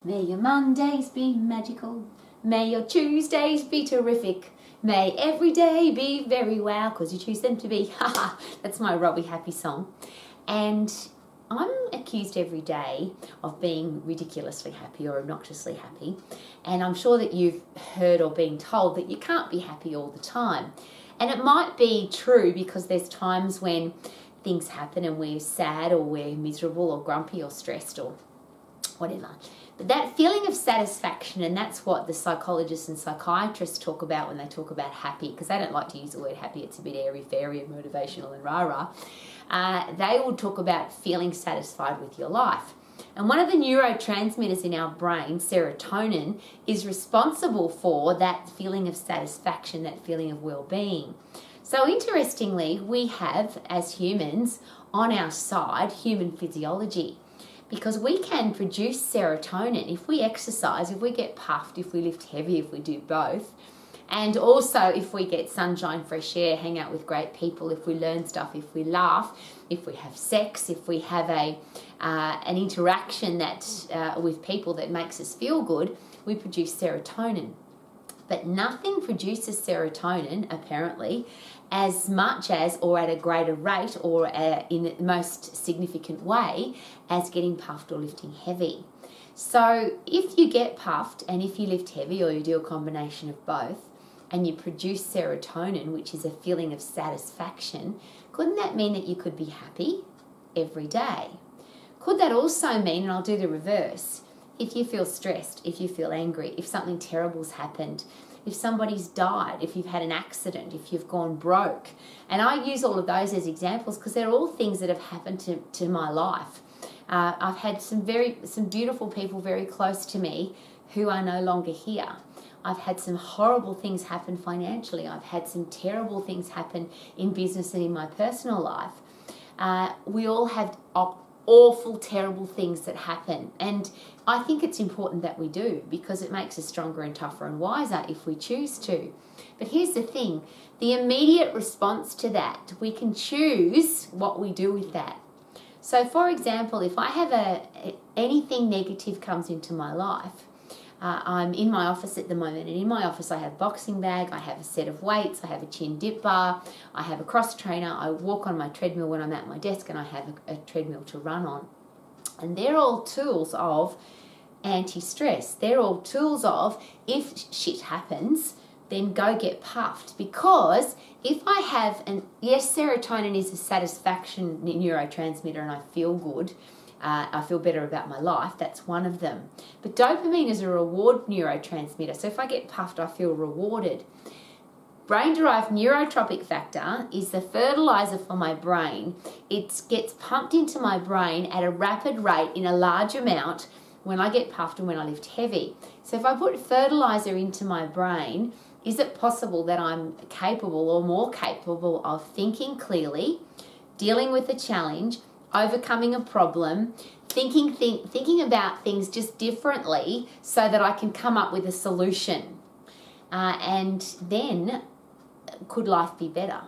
May your Mondays be magical. May your Tuesdays be terrific. May every day be very wow, because you choose them to be. Haha, that's my Rowie Happy song. And I'm accused every day of being ridiculously happy or obnoxiously happy. And I'm sure that you've heard or been told that you can't be happy all the time. And it might be true, because there's times when things happen and we're sad or we're miserable or grumpy or stressed or whatever. But that feeling of satisfaction, and that's what the psychologists and psychiatrists talk about when they talk about happy, because they don't like to use the word happy, it's a bit airy-fairy and motivational and rah-rah. They will talk about feeling satisfied with your life. And one of the neurotransmitters in our brain, serotonin, is responsible for that feeling of satisfaction, that feeling of well-being. So interestingly, we have, as humans, on our side, human physiology, because we can produce serotonin if we exercise, if we get puffed, if we lift heavy, if we do both. And also if we get sunshine, fresh air, hang out with great people, if we learn stuff, if we laugh, if we have sex, if we have an interaction that with people that makes us feel good, we produce serotonin. But nothing produces serotonin, apparently, as much as or at a greater rate or in the most significant way as getting puffed or lifting heavy. So if you get puffed and if you lift heavy, or you do a combination of both, and you produce serotonin, which is a feeling of satisfaction, couldn't that mean that you could be happy every day? Could that also mean, and I'll do the reverse, if you feel stressed, if you feel angry, if something terrible's happened, if somebody's died, if you've had an accident, if you've gone broke. And I use all of those as examples because they're all things that have happened to my life. I've had some beautiful people very close to me who are no longer here. I've had some horrible things happen financially. I've had some terrible things happen in business and in my personal life. We all have awful, terrible things that happen. And I think it's important that we do, because it makes us stronger and tougher and wiser if we choose to. But here's the thing, the immediate response to that, we can choose what we do with that. So for example, if I have anything negative comes into my life, I'm in my office at the moment, and in my office I have a boxing bag, I have a set of weights, I have a chin dip bar, I have a cross trainer, I walk on my treadmill when I'm at my desk, and I have a treadmill to run on. And they're all tools of anti-stress. They're all tools of, if shit happens, then go get puffed. Because if I have, yes, serotonin is a satisfaction neurotransmitter and I feel good, I feel better about my life, that's one of them. But dopamine is a reward neurotransmitter, so if I get puffed, I feel rewarded. Brain-derived neurotropic factor is the fertilizer for my brain. It gets pumped into my brain at a rapid rate in a large amount when I get puffed and when I lift heavy. So if I put fertilizer into my brain, is it possible that I'm capable or more capable of thinking clearly, dealing with a challenge, overcoming a problem, thinking about things just differently so that I can come up with a solution? And then could life be better?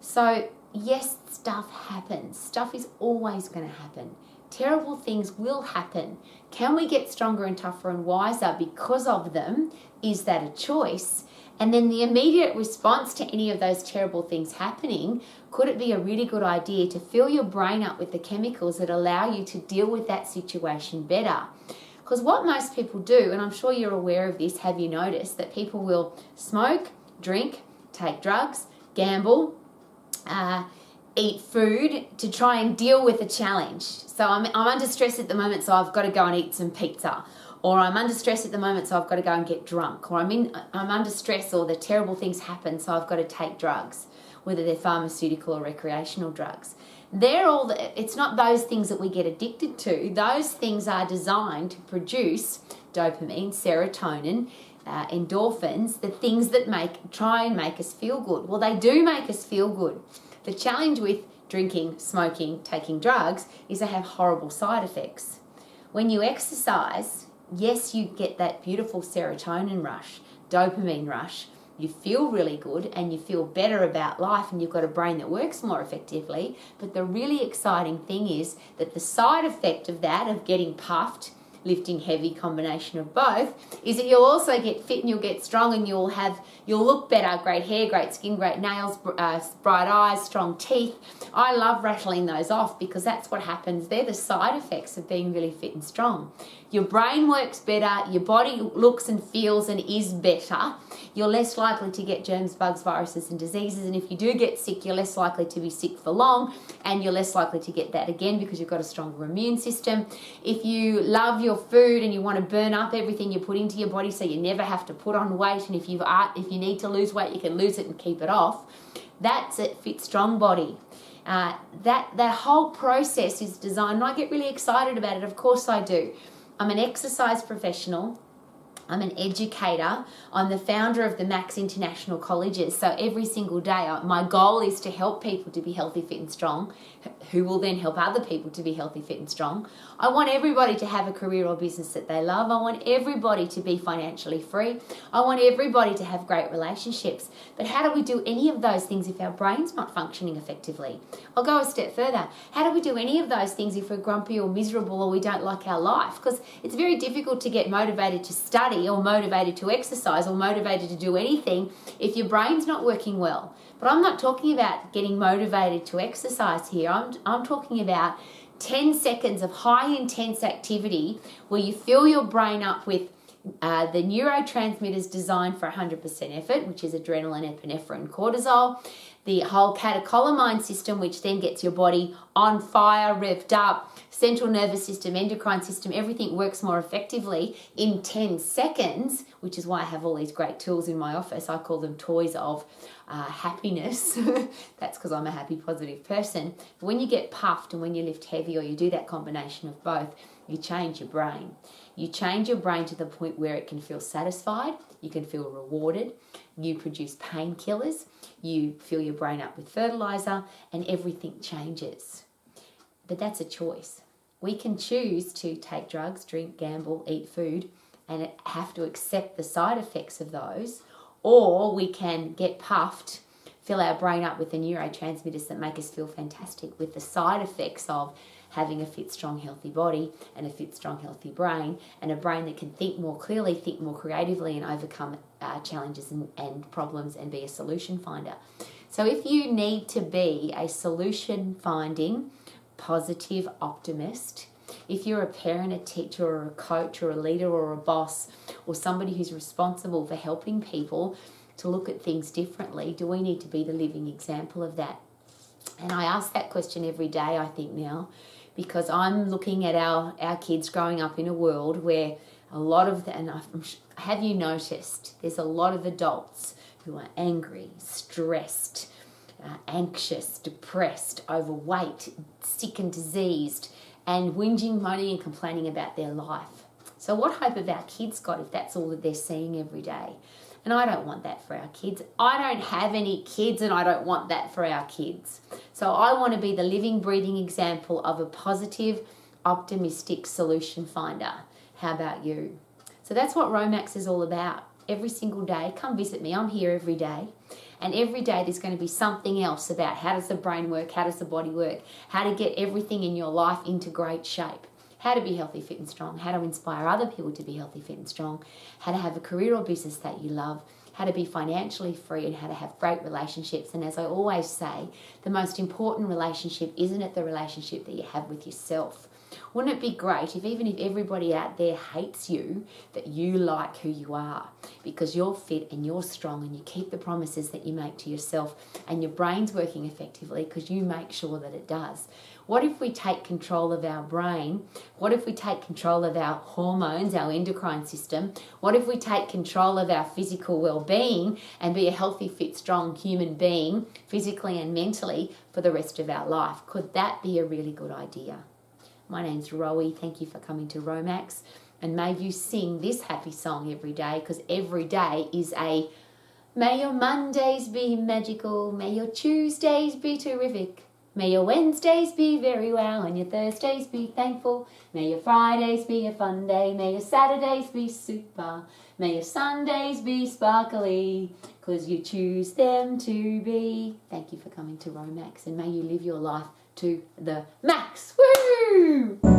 So yes, stuff happens. Stuff is always going to happen. Terrible things will happen. Can we get stronger and tougher and wiser because of them? Is that a choice? And then the immediate response to any of those terrible things happening, could it be a really good idea to fill your brain up with the chemicals that allow you to deal with that situation better? Because what most people do, and I'm sure you're aware of this, have you noticed that people will smoke, drink, take drugs, gamble, eat food to try and deal with a challenge. So I'm under stress at the moment, so I've got to go and eat some pizza. Or I'm under stress at the moment, so I've got to go and get drunk. Or I'm under stress, or the terrible things happen, so I've got to take drugs, whether they're pharmaceutical or recreational drugs. It's not those things that we get addicted to. Those things are designed to produce dopamine, serotonin, endorphins, the things that try and make us feel good. Well, they do make us feel good. The challenge with drinking, smoking, taking drugs is they have horrible side effects. When you exercise, yes, you get that beautiful serotonin rush, dopamine rush. You feel really good and you feel better about life, and you've got a brain that works more effectively. But the really exciting thing is that the side effect of that, of getting puffed lifting heavy combination of both, is that you'll also get fit and you'll get strong and you'll look better, great hair, great skin, great nails, bright eyes, strong teeth. I love rattling those off because that's what happens. They're the side effects of being really fit and strong. Your brain works better, your body looks and feels and is better. You're less likely to get germs, bugs, viruses and diseases, and if you do get sick, you're less likely to be sick for long, and you're less likely to get that again because you've got a stronger immune system. If you love your food and you want to burn up everything you put into your body so you never have to put on weight, and if you need to lose weight, you can lose it and keep it off, that's a fit, strong body. That whole process is designed, and I get really excited about it. Of course I do. I'm an exercise professional. I'm an educator. I'm the founder of the Max International Colleges. So every single day, my goal is to help people to be healthy, fit and strong, who will then help other people to be healthy, fit and strong. I want everybody to have a career or business that they love. I want everybody to be financially free. I want everybody to have great relationships. But how do we do any of those things if our brain's not functioning effectively? I'll go a step further. How do we do any of those things if we're grumpy or miserable or we don't like our life? Because it's very difficult to get motivated to study or motivated to exercise or motivated to do anything if your brain's not working well. But I'm not talking about getting motivated to exercise here. I'm talking about 10 seconds of high intense activity where you fill your brain up with the neurotransmitters designed for 100% effort, which is adrenaline, epinephrine, cortisol, the whole catecholamine system, which then gets your body on fire, revved up, central nervous system, endocrine system, everything works more effectively in 10 seconds, which is why I have all these great tools in my office. I call them toys of happiness. That's because I'm a happy, positive person. But when you get puffed and when you lift heavy or you do that combination of both, you change your brain. You change your brain to the point where it can feel satisfied, you can feel rewarded, you produce painkillers, you fill your brain up with fertilizer, and everything changes. But that's a choice. We can choose to take drugs, drink, gamble, eat food, and have to accept the side effects of those, or we can get puffed, fill our brain up with the neurotransmitters that make us feel fantastic with the side effects of having a fit, strong, healthy body and a fit, strong, healthy brain, and a brain that can think more clearly, think more creatively, and overcome challenges and problems and be a solution finder. So if you need to be a solution finding, positive optimist, if you're a parent, a teacher, or a coach, or a leader, or a boss, or somebody who's responsible for helping people to look at things differently, do we need to be the living example of that? And I ask that question every day, I think, now, because I'm looking at our kids growing up in a world where a lot of have you noticed there's a lot of adults who are angry, stressed, anxious, depressed, overweight, sick and diseased, and whinging, moaning and complaining about their life. So what hope have our kids got if that's all that they're seeing every day? And I don't want that for our kids. I don't have any kids, and I don't want that for our kids. So I want to be the living, breathing example of a positive, optimistic solution finder. How about you? So that's what Romax is all about. Every single day, come visit me. I'm here every day. And every day there's going to be something else about how does the brain work, how does the body work, how to get everything in your life into great shape. How to be healthy, fit and strong, how to inspire other people to be healthy, fit and strong, how to have a career or business that you love, how to be financially free, and how to have great relationships. And as I always say, the most important relationship isn't it the relationship that you have with yourself. Wouldn't it be great if even if everybody out there hates you, that you like who you are because you're fit and you're strong and you keep the promises that you make to yourself and your brain's working effectively because you make sure that it does. What if we take control of our brain? What if we take control of our hormones, our endocrine system? What if we take control of our physical well-being and be a healthy, fit, strong human being, physically and mentally, for the rest of our life? Could that be a really good idea? My name's Rowie. Thank you for coming to Romax. And may you sing this happy song every day, because every day is a may your Mondays be magical, may your Tuesdays be terrific, may your Wednesdays be very well, and your Thursdays be thankful, may your Fridays be a fun day, may your Saturdays be super, may your Sundays be sparkly, because you choose them to be. Thank you for coming to Romax, and may you live your life to the max. Woo!